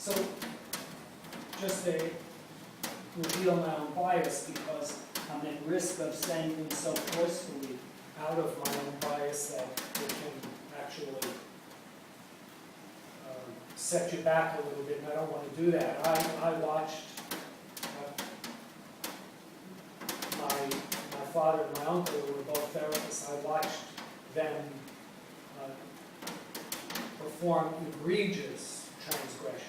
So, just to reveal my own bias, because I'm at risk of saying things so forcefully out of my own bias that it can actually set you back a little bit, and I don't want to do that. I watched my father and my uncle, who were both therapists, I watched them perform egregious transgressions,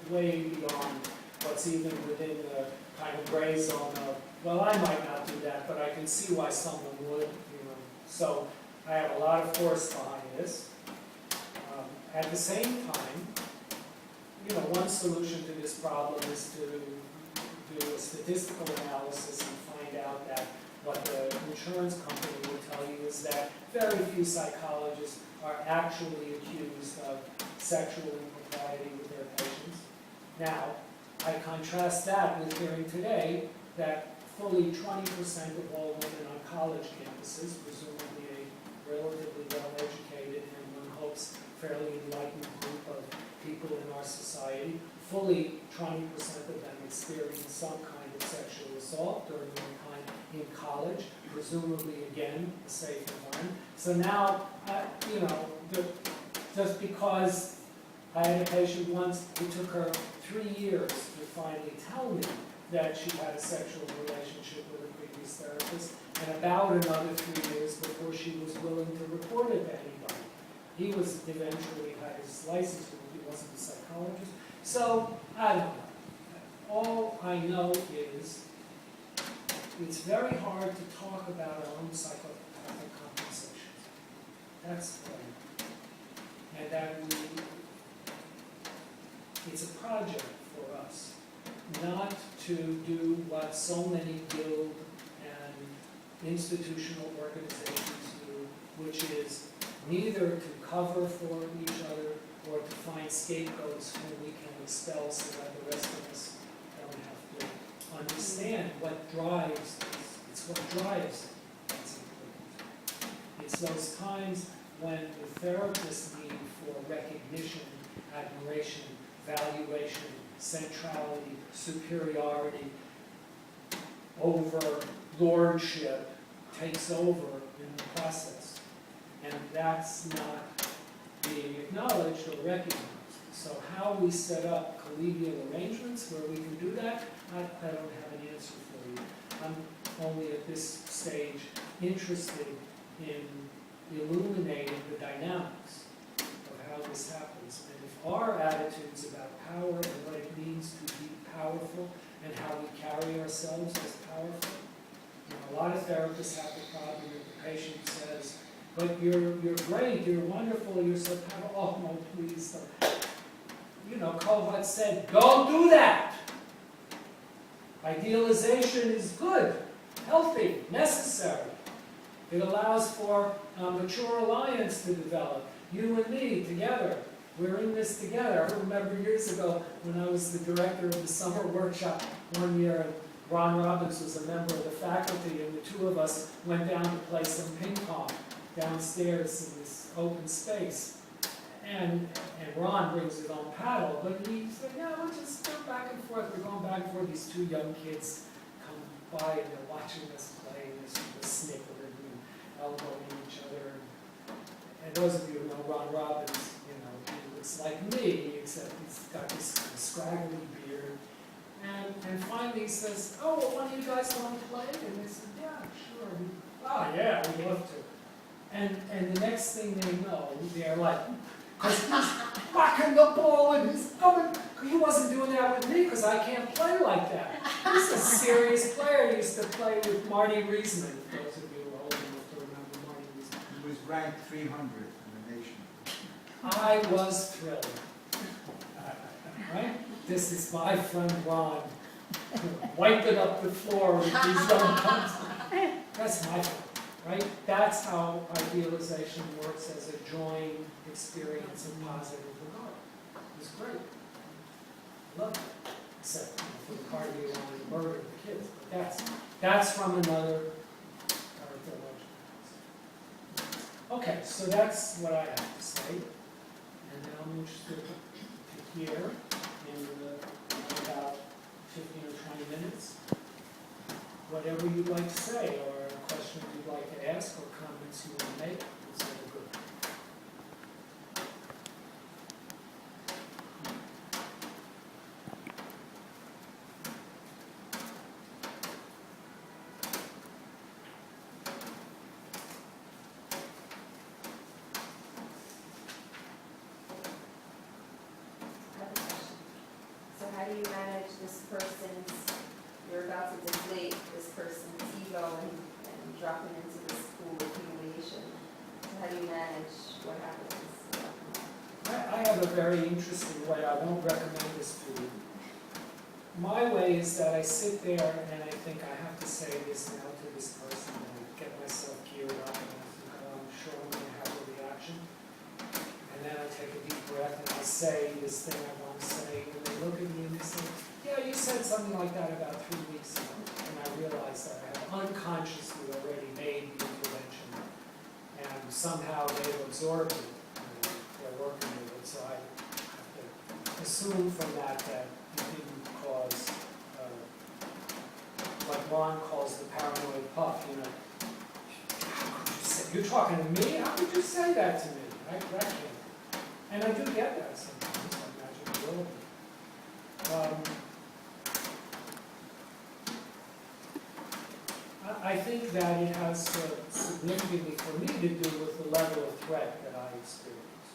way beyond what's even within the kind of gray zone of, well, I might not do that, but I can see why someone would, you know. So I have a lot of force behind this. At the same time, you know, one solution to this problem is to do a statistical analysis and find out that what the insurance company will tell you is that very few psychologists are actually accused of sexual impropriety with their patients. Now, I contrast that with hearing today that fully 20% of all women on college campuses, presumably a relatively well-educated and one hopes fairly enlightened group of people in our society, fully 20% of them experience some kind of sexual assault during their time in college, presumably again a safe environment. So now, you know, just because I had a patient once who took her 3 years to finally tell me that she had a sexual relationship with a previous therapist, and about another 3 years before she was willing to report it to anybody. He was eventually had his license, but he wasn't a psychologist. So, I don't know. All I know is it's very hard to talk about our own psychopathic compensations. That's what I know. And that it's a project for us not to do what so many guild and institutional organizations do, which is neither to cover for each other or to find scapegoats whom we can expel so that the rest of us don't have to understand what drives this. It's what drives it that's important. It's those times when the therapist's need for recognition, admiration, valuation, centrality, superiority, over lordship takes over in the process. And that's not being acknowledged or recognized. So how we set up collegial arrangements where we can do that, I don't have an answer for you. I'm only at this stage interested in illuminating the dynamics of how this happens. And if our attitudes about power and what it means to be powerful and how we carry ourselves as powerful, you know, a lot of therapists have the problem that the patient says, but you're great, you're wonderful, you're so powerful. Oh no, please don't. You know, Kohut said, don't do that. Idealization is good, healthy, necessary. It allows for a mature alliance to develop. You and me together. We're in this together. I remember years ago when I was the director of the summer workshop one year, and Ron Robbins was a member of the faculty, and the two of us went down to play some ping pong downstairs in this open space. And Ron brings his own paddle, but he said, yeah, we'll just go back and forth. We're going back and forth. These two young kids come by and they're watching us play, and they're snickering and elbowing each other. And those of you who know Ron Robbins, you know, he looks like me, except he's got this kind of scraggly beard. And finally he says, oh, well, one of you guys want to play? And they said, yeah, sure. Oh, yeah, we'd love to. And the next thing they know, they're like, because he's whacking the ball and he's coming. He wasn't doing that with me because I can't play like that. He's a serious player. He used to play with Marty Reisman. Those of you who are old enough to remember Marty Reisman. He was ranked 300 in the nation. I was thrilled. Right? This is my friend Ron, wiping up the floor with these young guns. That's my friend. Right? That's how idealization works as a joint experience of positive regard. It's great. Love it. Except for the part of you wanting to murder the kids. But that's from another theologian. Okay, so that's what I have to say. And now I'm interested to hear 15 or 20 minutes. Whatever you'd like to say, or a question you'd like to ask, or comments you want to make, it's all good. I have a question. So how do you manage this person's, you're about to deflate this person's ego and drop him into this pool of humiliation. So how do you manage what happens? I have a very interesting way. I won't recommend this to you. My way is that I sit there and I think I have to say this now to this person, and I get myself geared up, and I think, oh, I'm sure I'm going to have a reaction. And then I take a deep breath and I say this thing I want to say, and they look at me and they say, yeah, you said something like that about 3 weeks ago. And I realize that I have unconsciously already made the intervention, and somehow they've absorbed it, and they're working with it. So I have to assume from that that you didn't cause, what Ron calls the paranoid puff, you know. How could you say, you're talking to me? How could you say that to me? That can't. And I do get that sometimes, I imagine you will. I think that it has significantly for me to do with the level of threat that I experience.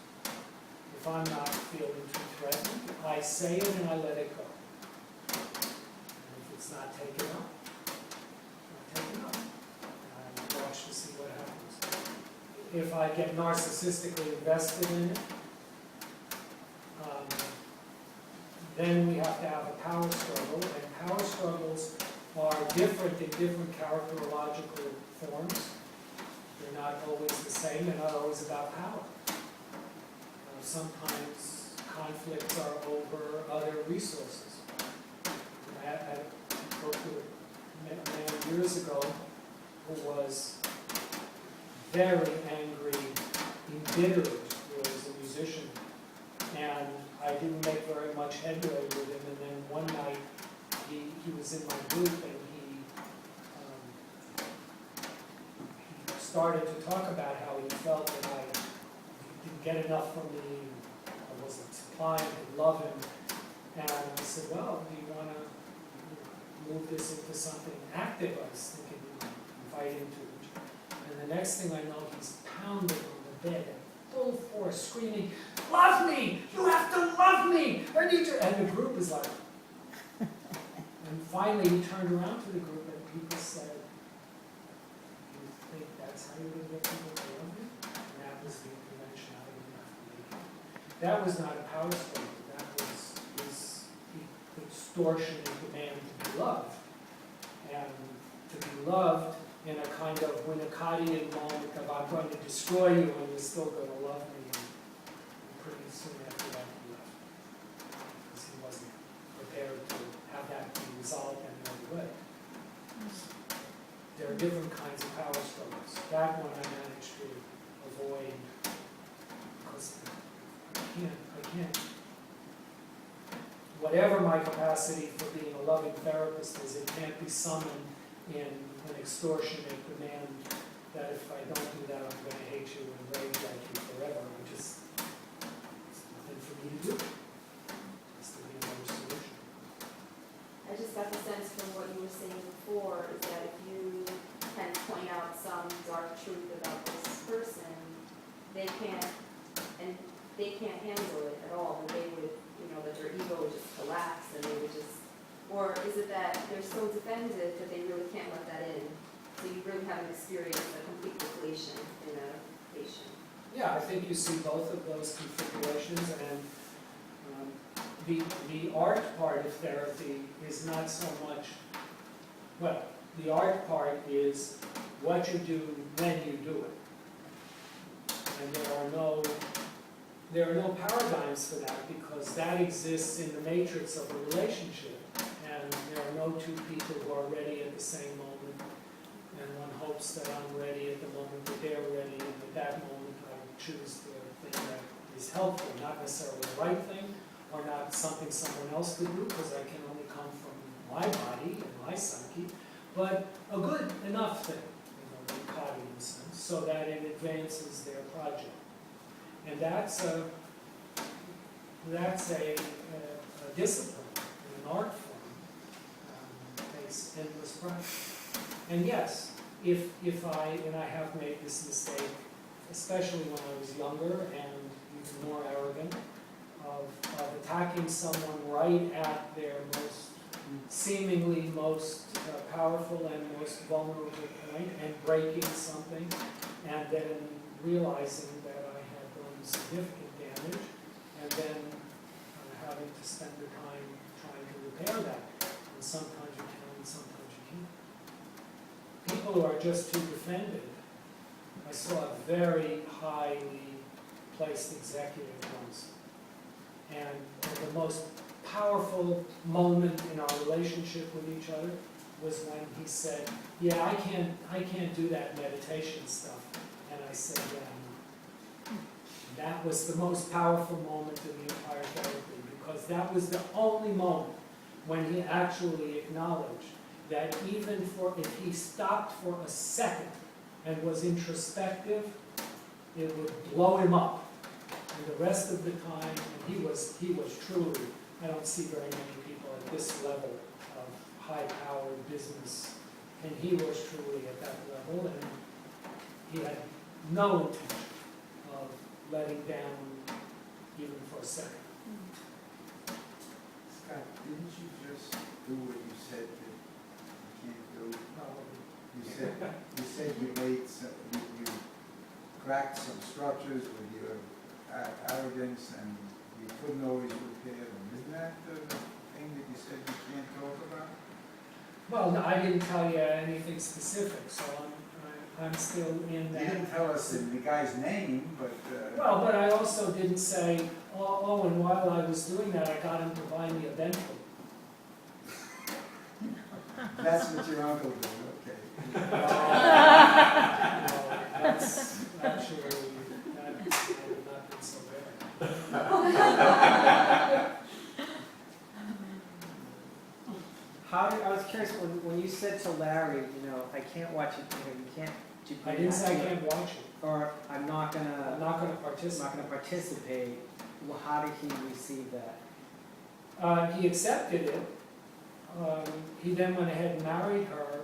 If I'm not feeling too threatened, I say it and I let it go. And if it's not taken up, not taken up. And I watch to see what happens. If I get narcissistically invested in it, then we have to have a power struggle, and power struggles are different in different characterological forms. They're not always the same, they're not always about power. Sometimes conflicts are over other resources. I spoke to a man years ago who was very angry, embittered, who was a musician, and I didn't make very much headway with him, and then one night he was in my group and he started to talk about how he felt that I didn't get enough from me, I wasn't supplying, I love him. And I said, well, do you want to move this into something active? I was thinking, invite him to it. And the next thing I know, he's pounding on the bed at full force, screaming, love me! You have to love me! I need you! And the group is like, and finally he turned around to the group and people said, you think that's how you're going to get people to love you? And that was the intervention I didn't have to make. That was not a power struggle. That was his extortion and demand to be loved. And to be loved in a kind of Winnicottian moment of I'm going to destroy you and you're still going to love me. And pretty soon after that he left. Because he wasn't prepared to have that be resolved any other way. There are different kinds of power struggles. That one I managed to avoid because I can't. Whatever my capacity for being a loving therapist is, it can't be summoned in an extortionate demand that if I don't do that, I'm going to hate you and rage at you forever. It's nothing for me to do. It's to be another solution. I just got the sense from what you were saying before is that if you can point out some dark truth about this person, they can't handle it at all, and they would, that their ego would just collapse and they would just, or is it that they're so defensive that they really can't let that in? So you really haven't experienced a complete deflation in a patient. Yeah, I think you see both of those configurations, and the art part of therapy is not so much, well, the art part is what you do when you do it. And there are no paradigms for that because that exists in the matrix of a relationship. And there are no two people who are ready at the same moment. And one hopes that I'm ready at the moment that they're ready, and at that moment I choose the thing that is helpful, not necessarily the right thing, or not something someone else could do, because I can only come from my body and my psyche, but a good enough thing, the Kantian sense, so that it advances their project. And that's a discipline, an art form, takes endless practice. And yes, if I have made this mistake, especially when I was younger and even more arrogant, of attacking someone right at their seemingly most powerful and most vulnerable point and breaking something, and then realizing that I had done significant damage, and then having to spend the time trying to repair that. And sometimes you can, and sometimes you can't. People who are just too defended. I saw a very highly placed executive once, and the most powerful moment in our relationship with each other was when he said, "Yeah, I can't do that meditation stuff." And I said, "Yeah, I know." That was the most powerful moment in the entire therapy, because that was the only moment when he actually acknowledged that even if he stopped for a second and was introspective, it would blow him up. And the rest of the time, and he was truly, I don't see very many people at this level of high-powered business, and he was truly at that level, and he had no intention of letting down even for a second. Scott, didn't you just do what you said that you can't do? Probably. You said you made some, you cracked some structures with your arrogance, and you couldn't always repair them. Isn't that the thing that you said you can't talk about? Well, no, I didn't tell you anything specific, so I'm still in that. You didn't tell us the guy's name, but... Well, but I also didn't say, oh, and while I was doing that, I got him to buy me a Bentley. That's what your uncle did, okay. No, that's actually, that would not been so bad. I was curious, when you said to Larry, I can't watch it, you can't do I didn't say I can't watch it. or I'm not gonna participate. Well, how did he receive that? He accepted it. He then went ahead and married her,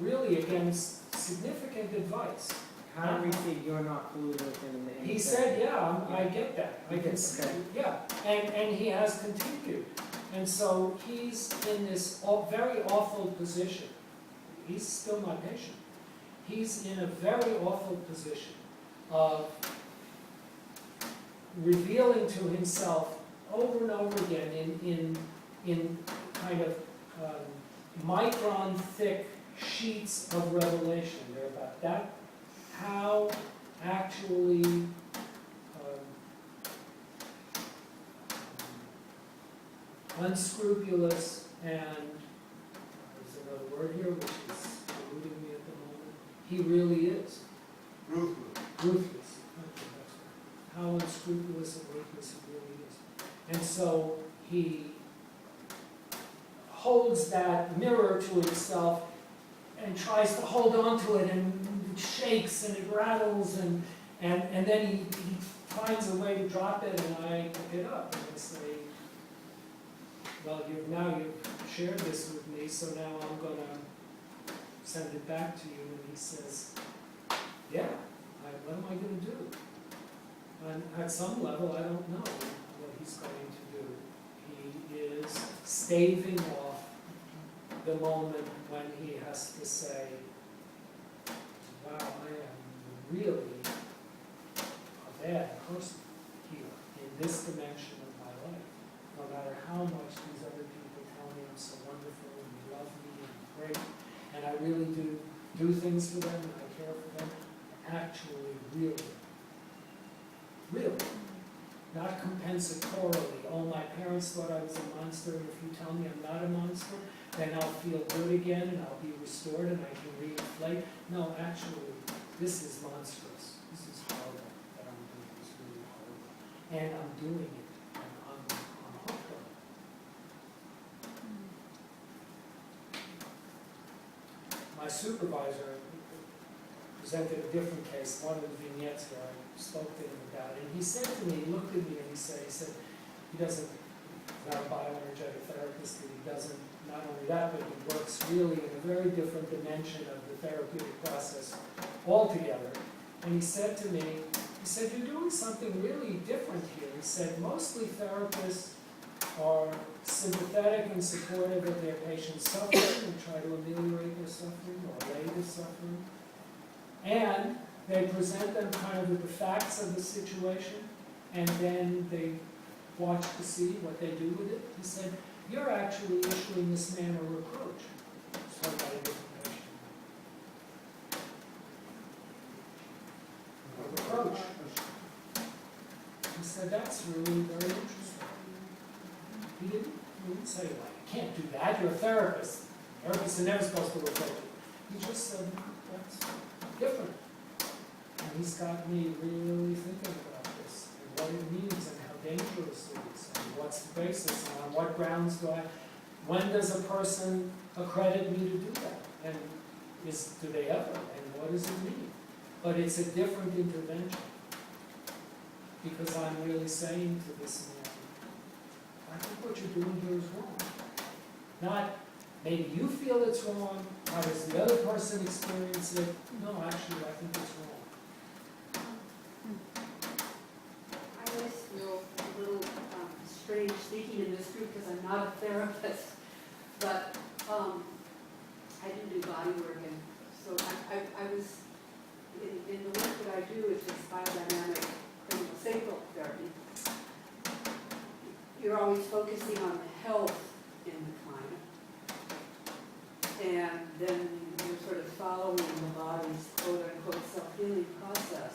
really against significant advice. How did he receive you're not clued within the He said, yeah, I get that. I can see, Okay. yeah. And he has continued. And so he's in this very awful position. He's still my patient. He's in a very awful position of revealing to himself over and over again in kind of micron thick sheets of revelation. They're about that, how actually unscrupulous, and there's another word here which is eluding me at the moment, he really is. Ruthless. Ruthless. Okay, that's right. How unscrupulous and ruthless he really is. And so he holds that mirror to himself and tries to hold on to it, and it shakes and it rattles, and then he finds a way to drop it, and I pick it up and I say, well, you've shared this with me, so now I'm going to send it back to you. And he says, yeah, what am I going to do? And at some level, I don't know what he's going to do. He is staving off the moment when he has to say, wow, I am really a bad person here in this dimension of my life. No matter how much these other people tell me I'm so wonderful and they love me and I'm great, and I really do things for them and I care for them, actually really, not compensatorily. Oh, my parents thought I was a monster, and if you tell me I'm not a monster, then I'll feel good again and I'll be restored and I can reinflate. No, actually, this is monstrous. This is horrible that I'm doing. It's really horrible. And I'm doing it. And I'm hooked on it. my supervisor presented a different case, one of the vignettes where I spoke to him about it, and he said to me, he looked at me and he said, he doesn't, he's not a bioenergetic therapist, and he doesn't, not only that, but he works really in a very different dimension of the therapeutic process altogether. And he said to me, he said, you're doing something really different here. He said, mostly therapists are sympathetic and supportive of their patient's suffering and try to ameliorate their suffering or allay their suffering. And they present them kind of with the facts of the situation, and then they watch to see what they do with it. He said, you're actually issuing this man a reproach. So by a different patient. A reproach. He said, that's really very interesting. He didn't say, like, you can't do that, you're a therapist. Therapists are never supposed to reproach you. He just said, that's different. And he's got me really thinking about this, and what it means, and how dangerous it is, and what's the basis, and on what grounds when does a person accredit me to do that? And do they ever, and what does it mean? But it's a different intervention. Because I'm really saying to this man, I think what you're doing here is wrong. Not, maybe you feel it's wrong, how does the other person experience it? No, actually, I think it's wrong. I always feel a little strange speaking in this group because I'm not a therapist, but I do body work, and so I was, in the work that I do, which is biodynamic sacral therapy, you're always focusing on the health in the client, and then you're sort of following the body's quote-unquote self-healing process.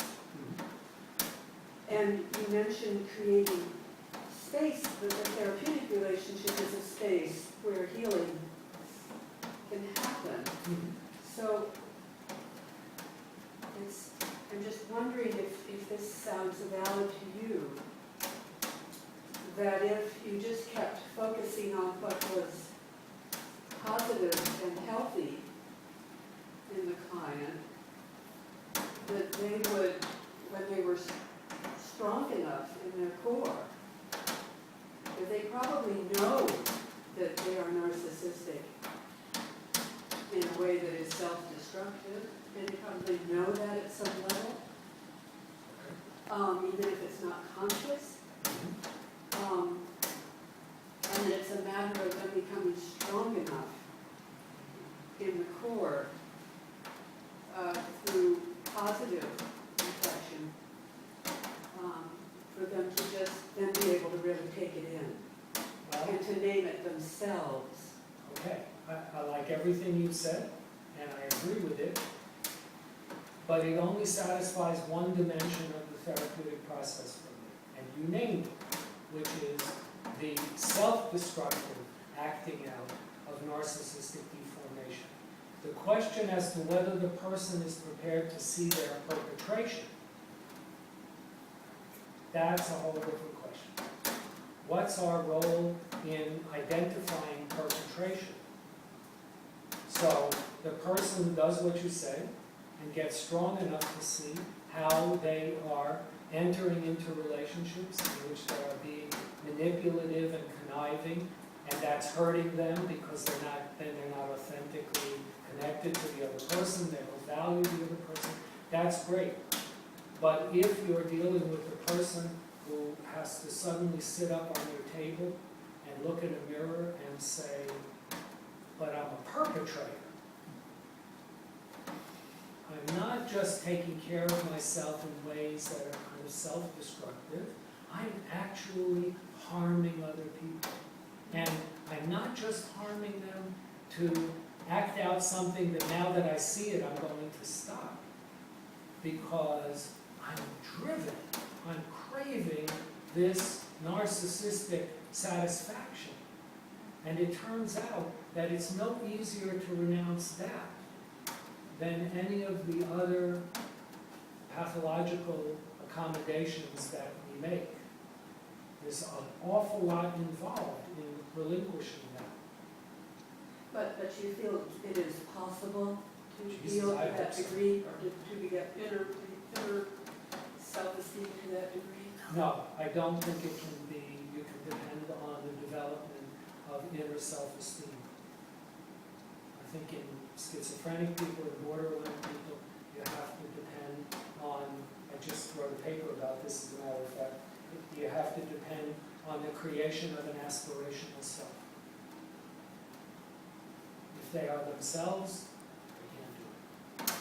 And you mentioned creating space, that the therapeutic relationship is a space where healing can happen. So I'm just wondering if this sounds valid to you, that if you just kept focusing on what was positive and healthy in the client, that they would, when they were strong enough in their core, that they probably know that they are narcissistic in a way that is self-destructive. They probably know that at some level, even if it's not conscious. And that it's a matter of them becoming strong enough in the core through positive reflection for them to just then be able to really take it in and to name it themselves. Okay, I like everything you said, and I agree with it, but it only satisfies one dimension of the therapeutic process for me, and you named it, which is the self-destructive acting out of narcissistic deformation. The question as to whether the person is prepared to see their perpetration, that's a whole different question. What's our role in identifying perpetration? So the person does what you say and gets strong enough to see how they are entering into relationships in which they are being manipulative and conniving, and that's hurting them because they're not authentically connected to the other person, they don't value the other person. That's great. But if you're dealing with the person who has to suddenly sit up on their table and look in a mirror and say, but I'm a perpetrator. I'm not just taking care of myself in ways that are kind of self-destructive. I'm actually harming other people. And I'm not just harming them to act out something that now that I see it, I'm going to stop. Because I'm driven, I'm craving this narcissistic satisfaction. And it turns out that it's no easier to renounce that than any of the other pathological accommodations that we make. There's an awful lot involved in relinquishing that. But you feel it is possible to feel to that degree, or to get inner self-esteem to that degree? No, I don't think it can be, you can depend on the development of inner self-esteem. I think in schizophrenic people and borderline people, you have to depend on, I just wrote a paper about this as a matter of fact, you have to depend on the creation of an aspirational self. If they are themselves, they can't do it.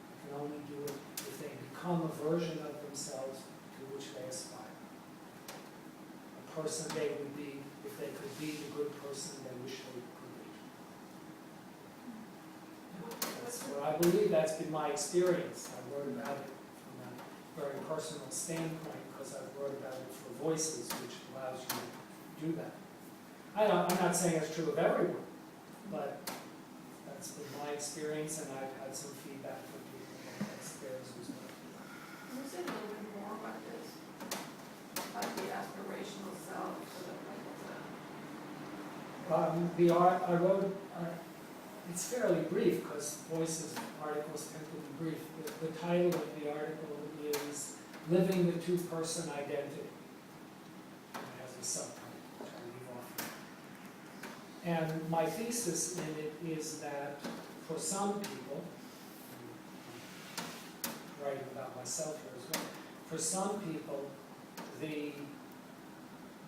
They can only do it if they become a version of themselves to which they aspire. A person they would be if they could be the good person they wish they could be. That's what I believe, that's been my experience. I wrote about it from a very personal standpoint because I've wrote about it for Voices, which allows you to do that. I'm not saying it's true of everyone, but that's been my experience, and I've had some feedback from people that that's theirs as well. Can you say a little bit more about this? About the aspirational self, sort of like The art I wrote, it's fairly brief because Voices articles tend to be brief. The title of the article is Living the Two-Person Identity. It has a subtitle, which I leave off. And my thesis in it is that for some people, I'm writing about myself here as well, for some people, the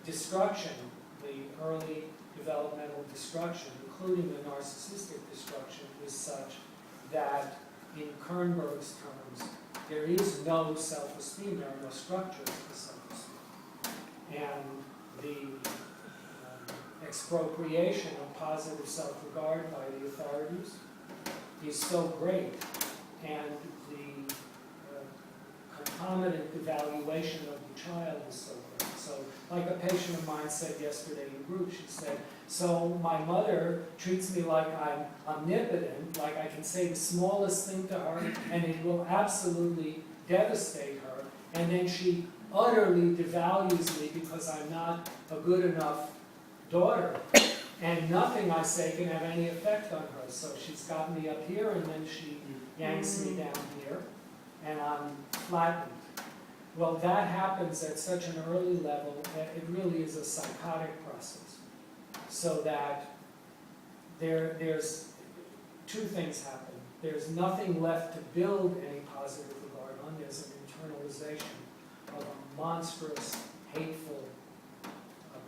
destruction, the early developmental destruction, including the narcissistic destruction, is such that, in Kernberg's terms, there is no self-esteem, there are no structures for self-esteem. And the expropriation of positive self-regard by the authorities is so great, and the concomitant evaluation of the child is so great. So, like a patient of mine said yesterday in group, she said, so my mother treats me like I'm omnipotent, like I can say the smallest thing to her, and it will absolutely devastate her, and then she utterly devalues me because I'm not a good enough daughter, and nothing I say can have any effect on her. So she's got me up here, and then she yanks me down here, and I'm flattened. Well, that happens at such an early level that it really is a psychotic process. So that there's two things happen. There's nothing left to build any positive regard on. There's an internalization of a monstrous, hateful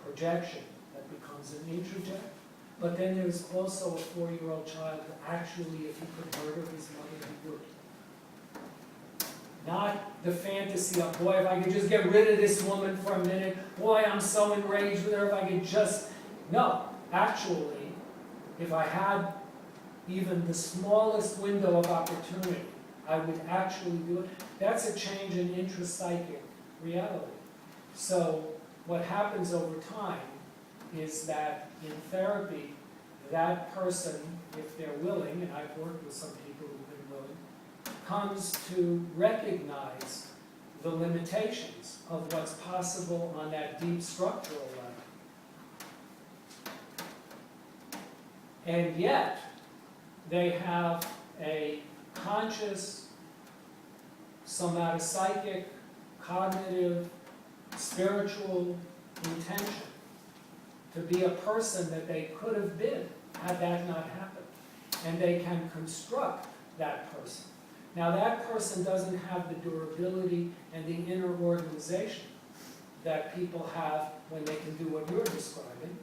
projection that becomes an introject. But then there's also a 4-year-old child who actually, if he could murder his mother, he would. Not the fantasy of, boy, if I could just get rid of this woman for a minute, boy, I'm so enraged with her, if I could just... No, actually, if I had even the smallest window of opportunity, I would actually do it. That's a change in intrapsychic reality. So what happens over time is that in therapy, that person, if they're willing, and I've worked with some people who've been willing, comes to recognize the limitations of what's possible on that deep structural level. And yet, they have a conscious, somatopsychic, cognitive, spiritual intention to be a person that they could have been had that not happened. And they can construct that person. Now that person doesn't have the durability and the inner organization that people have when they can do what you're describing.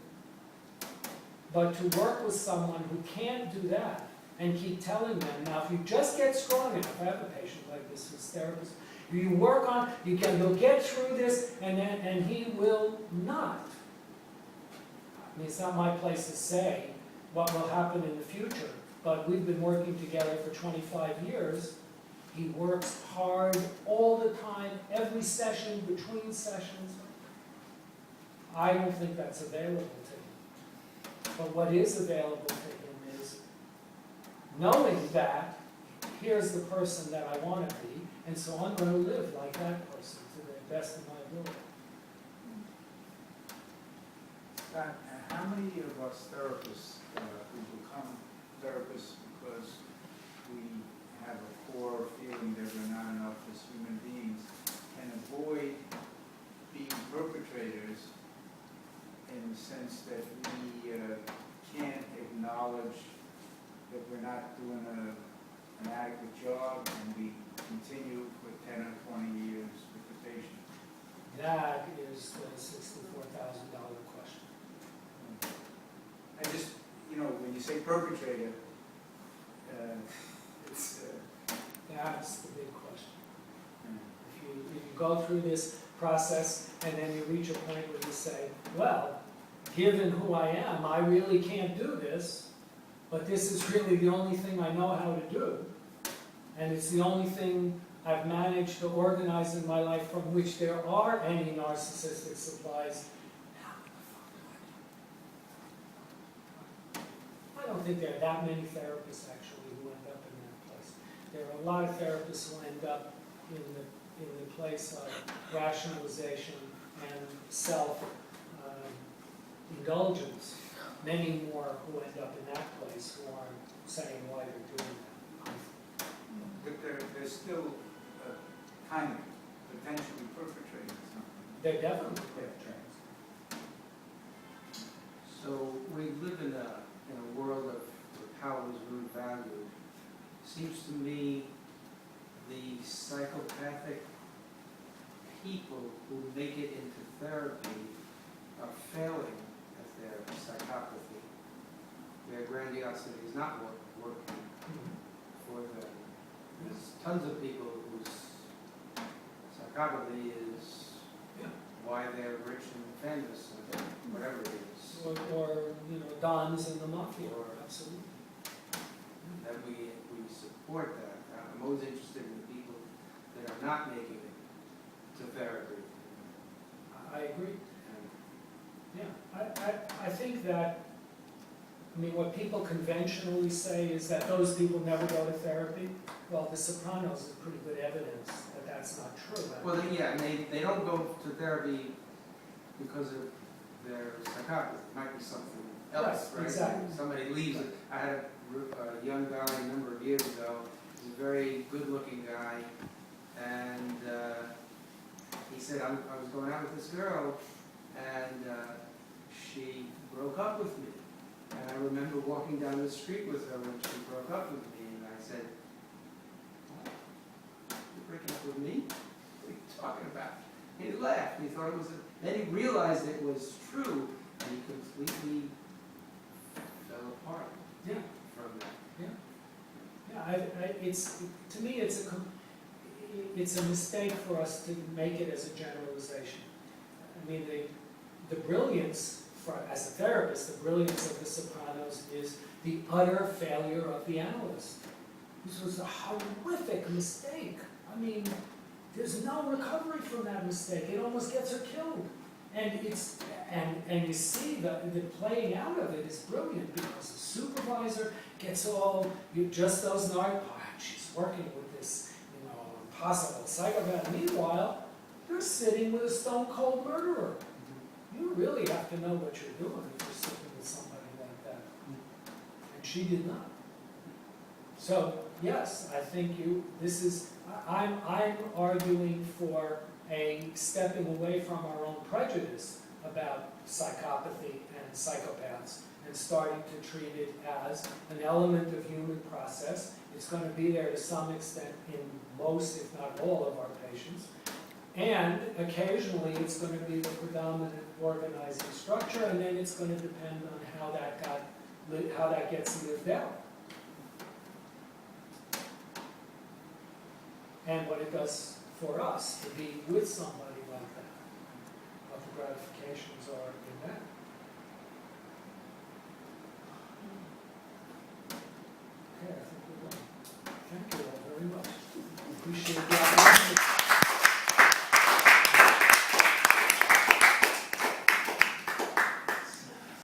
But to work with someone who can't do that and keep telling them, now if you just get strong enough, I have a patient like this who's therapist, you work on, you'll get through this, and he will not. I mean, it's not my place to say what will happen in the future, but we've been working together for 25 years. He works hard all the time, every session, between sessions. I don't think that's available to him. But what is available to him is knowing that here's the person that I want to be, and so I'm going to live like that person to the best of my ability. How many of us therapists who become therapists because we have a core feeling that we're not enough as human beings, can avoid being perpetrators in the sense that we can't acknowledge that we're not doing an adequate job, and we continue for 10 or 20 years with the patient. That is the $64,000 question. I just, when you say perpetrator, it's, That's the big question. If you go through this process and then you reach a point where you say, well, given who I am, I really can't do this, but this is really the only thing I know how to do, and it's the only thing I've managed to organize in my life from which there are any narcissistic supplies. How the fuck do I do it? I don't think there are that many therapists actually who end up in that place. There are a lot of therapists who end up in the place of rationalization and self-indulgence. Many more who end up in that place who aren't saying why they're doing that. but there's still kind of potentially perpetrating something. They're definitely perpetrators. So we live in a world of where power is really valued. Seems to me the psychopathic people who make it into therapy are failing at their psychopathy. Their grandiosity is not working for them. There's tons of people whose psychopathy is Yeah. why they're rich and famous, or whatever it is. Or Dons in the mafia, Or- absolutely. That we support that. I'm always interested in the people that are not making it to therapy. I agree. And Yeah, I think that, what people conventionally say is that those people never go to therapy. Well, The Sopranos is pretty good evidence that that's not true. well, they don't go to therapy because of their psychopathy. It might be something else, Right, right? exactly. Somebody leaves it. I had a young guy a number of years ago. He's a very good-looking guy, and he said, I was going out with this girl, and she broke up with me. And I remember walking down the street with her when she broke up with me, and I said, "What? You're breaking up with me? What are you talking about?" And he laughed. He thought it was, then he realized it was true, and he completely fell apart Yeah, from that. yeah. To me, it's a mistake for us to make it as a generalization. The brilliance, as a therapist, the brilliance of The Sopranos is the utter failure of the analyst. This was a horrific mistake. There's no recovery from that mistake. It almost gets her killed. And you see the playing out of it is brilliant because the supervisor gets just those she's working with this, impossible psychopath. Meanwhile, you're sitting with a stone cold murderer. You really have to know what you're doing if you're sitting with somebody like that. And she did not. So, yes, I think I'm arguing for a stepping away from our own prejudice about psychopathy and psychopaths and starting to treat it as an element of human process. It's going to be there to some extent in most, if not all, of our patients. And occasionally it's going to be the predominant organizing structure, and then it's going to depend on how that gets lived out. And what it does for us to be with somebody like that, what the gratifications are in that.